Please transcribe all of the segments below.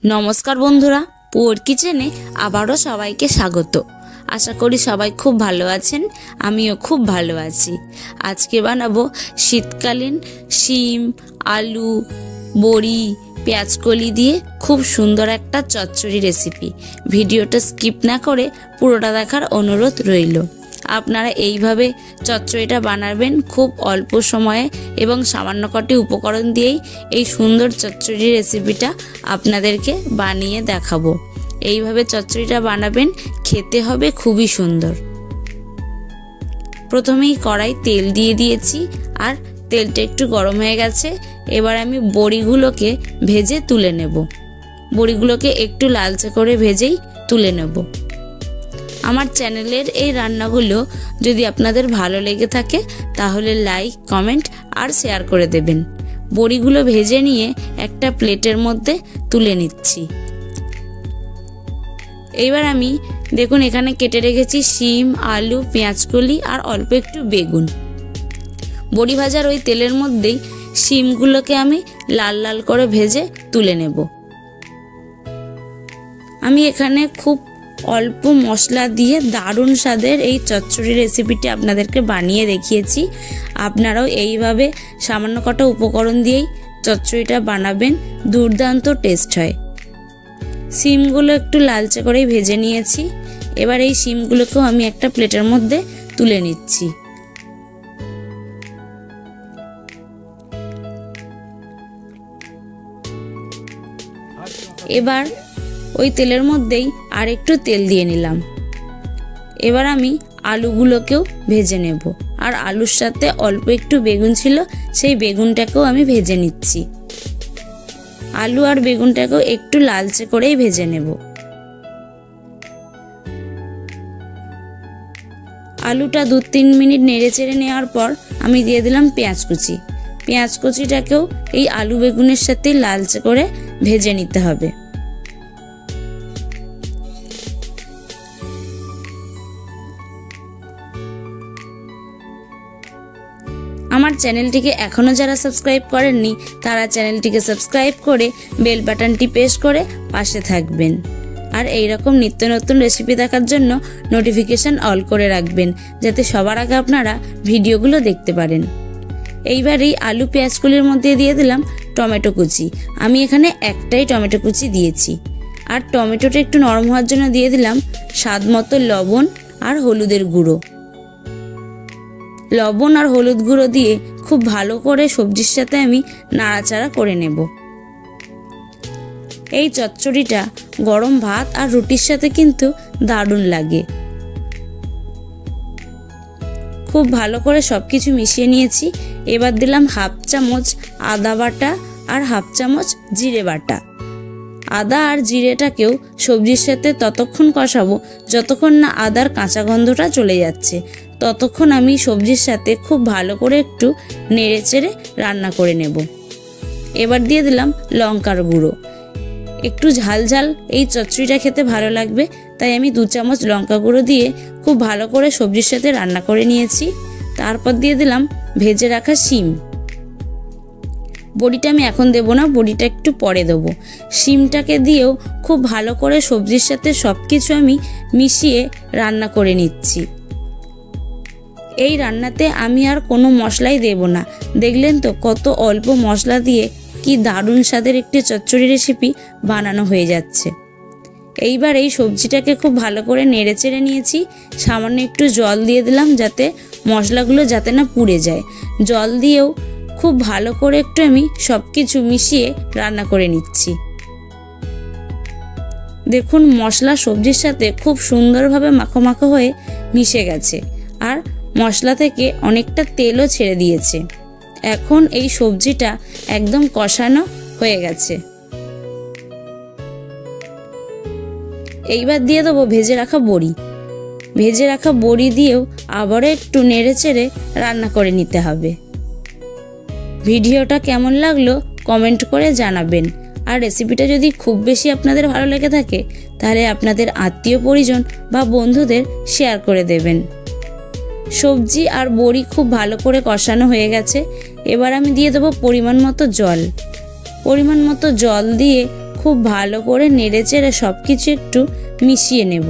নমস্কার বন্ধুরা, পুয়োর কিচেনে আবারও সবাইকে স্বাগত। আশা করি সবাই খুব ভালো আছেন, আমিও খুব ভালো আছি। আজকে বানাবো শীতকালীন শিম, আলু, বড়ি, পেঁয়াজকলি দিয়ে খুব সুন্দর একটা চচ্চড়ি রেসিপি। ভিডিওটা স্কিপ না করে পুরোটা দেখার অনুরোধ রইল। আপনারা এইভাবে চচ্চড়িটা বানাবেন খুব অল্প সময়ে এবং সামান্য কটি উপকরণ দিয়েই এই সুন্দর চচ্চড়ি রেসিপিটা আপনাদেরকে বানিয়ে দেখাবো। এইভাবে চচ্চড়িটা বানাবেন, খেতে হবে খুবই সুন্দর। প্রথমেই কড়াই তেল দিয়ে দিয়েছি আর তেলটা একটু গরম হয়ে গেছে। এবার আমি বড়িগুলোকে ভেজে তুলে নেব। বড়িগুলোকে একটু লালচে করে ভেজেই তুলে নেব। আমার চ্যানেলের এই রান্নাগুলো যদি আপনাদের ভালো লেগে থাকে তাহলে লাইক, কমেন্ট আর শেয়ার করে দেবেন। বড়িগুলো ভেজে নিয়ে একটা প্লেটের মধ্যে তুলে নিচ্ছি। এইবার আমি দেখুন এখানে কেটে রেখেছি শিম, আলু, পেঁয়াজকলি আর অল্প একটু বেগুন। বড়ি ভাজার ওই তেলের মধ্যেই শিমগুলোকে আমি লাল লাল করে ভেজে তুলে নেব। আমি এখানে খুব অল্প মশলা দিয়ে দারুণ স্বাদের এই চচ্চড়ি রেসিপিটি আপনাদেরকে বানিয়ে দেখিয়েছি। আপনারাও এইভাবে সামান্য কটা উপকরণ দিয়েই চচ্চড়িটা বানাবেন, দুর্দান্ত টেস্ট হয়। শিমগুলো একটু লালচে করেই ভেজে নিয়েছি। এবার এই শিমগুলোকেও আমি একটা প্লেটের মধ্যে তুলে নিচ্ছি। এবার ওই তেলের মধ্যেই আর একটু তেল দিয়ে নিলাম। এবার আমি আলুগুলোকেও ভেজে নেব। আর আলুর সাথে অল্প একটু বেগুন ছিল, সেই বেগুনটাকেও আমি ভেজে নিচ্ছি। আলু আর বেগুনটাকেও একটু লালচে করেই ভেজে নেব। আলুটা 2-3 মিনিট নেড়ে চেড়ে নেওয়ার পর আমি দিয়ে দিলাম পেঁয়াজ কুচি। পেঁয়াজ কুচিটাকেও এই আলু বেগুনের সাথে লালচে করে ভেজে নিতে হবে। আমার চ্যানেলটিকে এখনও যারা সাবস্ক্রাইব করেননি তারা চ্যানেলটিকে সাবস্ক্রাইব করে বেল বাটনটি প্রেস করে পাশে থাকবেন। আর এই রকম নিত্য নতুন রেসিপি দেখার জন্য নোটিফিকেশন অল করে রাখবেন, যাতে সবার আগে আপনারা ভিডিওগুলো দেখতে পারেন। এইবার এই আলু পেঁয়াজগুলির মধ্যে দিয়ে দিলাম টমেটো কুচি। আমি এখানে একটাই টমেটো কুচি দিয়েছি। আর টমেটোটা একটু নরম হওয়ার জন্য দিয়ে দিলাম স্বাদ মতো লবণ আর হলুদের গুঁড়ো। লবণ আর হলুদ গুঁড়ো দিয়ে খুব ভালো করে সবজির সাথে আমি নাড়াচাড়া করে নেব। এই চচ্চড়িটা গরম ভাত আর রুটির সাথে কিন্তু দারুণ লাগে। খুব ভালো করে সবকিছু মিশিয়ে নিয়েছি। এবার দিলাম 1/2 চামচ আদা বাটা আর 1/2 চামচ জিরে বাটা। আদা আর জিরেটাকেও সবজির সাথে ততক্ষণ কষাবো যতক্ষণ না আদার কাঁচা গন্ধটা চলে যাচ্ছে। ততক্ষণ আমি সবজির সাথে খুব ভালো করে একটু নেড়ে চেড়ে রান্না করে নেব। এবার দিয়ে দিলাম লঙ্কার গুঁড়ো। একটু ঝাল ঝাল এই চচ্চড়িটা খেতে ভালো লাগবে, তাই আমি 2 চামচ লঙ্কা গুঁড়ো দিয়ে খুব ভালো করে সবজির সাথে রান্না করে নিয়েছি। তারপর দিয়ে দিলাম ভেজে রাখা শিম। বড়িটা আমি এখন দেবো না, বড়িটা একটু পরে দেবো। শিমটাকে দিয়েও খুব ভালো করে সবজির সাথে সব কিছু আমি মিশিয়ে রান্না করে নিচ্ছি। এই রান্নাতে আমি আর কোনো মশলাই দেব না। দেখলেন তো কত অল্প মশলা দিয়ে কি দারুণ স্বাদের একটি চচ্চড়ি রেসিপি বানানো হয়ে যাচ্ছে। এইবার এই সবজিটাকে খুব ভালো করে নেড়ে চেড়ে নিয়েছি। সামান্য একটু জল দিয়ে দিলাম যাতে মশলাগুলো যাতে না পুড়ে যায়। জল দিয়েও খুব ভালো করে একটু আমি সব কিছু মিশিয়ে রান্না করে নিচ্ছি। দেখুন মশলা সবজির সাথে খুব সুন্দরভাবে মাখো মাখো হয়ে মিশে গেছে আর মশলা থেকে অনেকটা তেলও ছেড়ে দিয়েছে। এখন এই সবজিটা একদম কষানো হয়ে গেছে। এইবার দিয়ে দেবো ভেজে রাখা বড়ি। ভেজে রাখা বড়ি দিয়েও আবারও একটু নেড়ে চেড়ে রান্না করে নিতে হবে। ভিডিওটা কেমন লাগলো কমেন্ট করে জানাবেন। আর রেসিপিটা যদি খুব বেশি আপনাদের ভালো লেগে থাকে তাহলে আপনাদের আত্মীয় পরিজন বা বন্ধুদের শেয়ার করে দেবেন। সবজি আর বড়ি খুব ভালো করে কষানো হয়ে গেছে। এবার আমি দিয়ে দেবো পরিমাণ মতো জল। পরিমাণ মতো জল দিয়ে খুব ভালো করে নেড়েচেড়ে সব কিছু একটু মিশিয়ে নেব।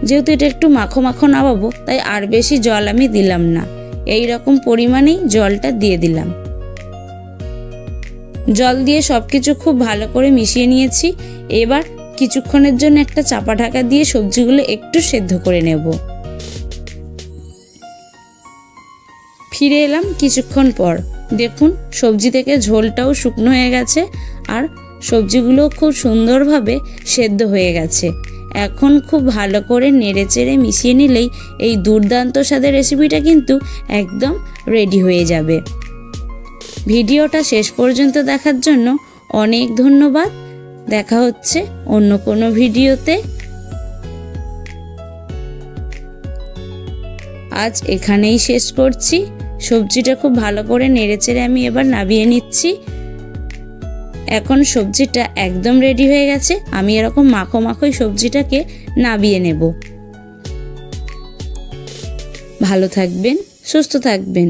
যেহেতু এটা একটু মাখো মাখো নামাবো, তাই আর বেশি জল আমি দিলাম না, এই রকম পরিমাণেই জলটা দিয়ে দিলাম। জল দিয়ে সব কিছু খুব ভালো করে মিশিয়ে নিয়েছি। এবার কিছুক্ষণের জন্য একটা চাপা ঢাকা দিয়ে সবজিগুলো একটু সেদ্ধ করে নেব। ফিরে এলাম কিছুক্ষণ পর। দেখুন সবজি থেকে ঝোলটাও শুকনো হয়ে গেছে আর সবজিগুলো খুব সুন্দরভাবে সেদ্ধ হয়ে গেছে। এখন খুব ভালো করে নেড়েচেড়ে মিশিয়ে নিলেই এই দুর্দান্ত স্বাদের রেসিপিটা কিন্তু একদম রেডি হয়ে যাবে। ভিডিওটা শেষ পর্যন্ত দেখার জন্য অনেক ধন্যবাদ। দেখা হচ্ছে অন্য কোনো ভিডিওতে। আজ এখানেই শেষ করছি। সবজিটা খুব ভালো করে নেড়েচেড়ে আমি এবার নামিয়ে নিচ্ছি। এখন সবজিটা একদম রেডি হয়ে গেছে। আমি এরকম মাখো মাখোই সবজিটাকে নামিয়ে নেব। ভালো থাকবেন, সুস্থ থাকবেন।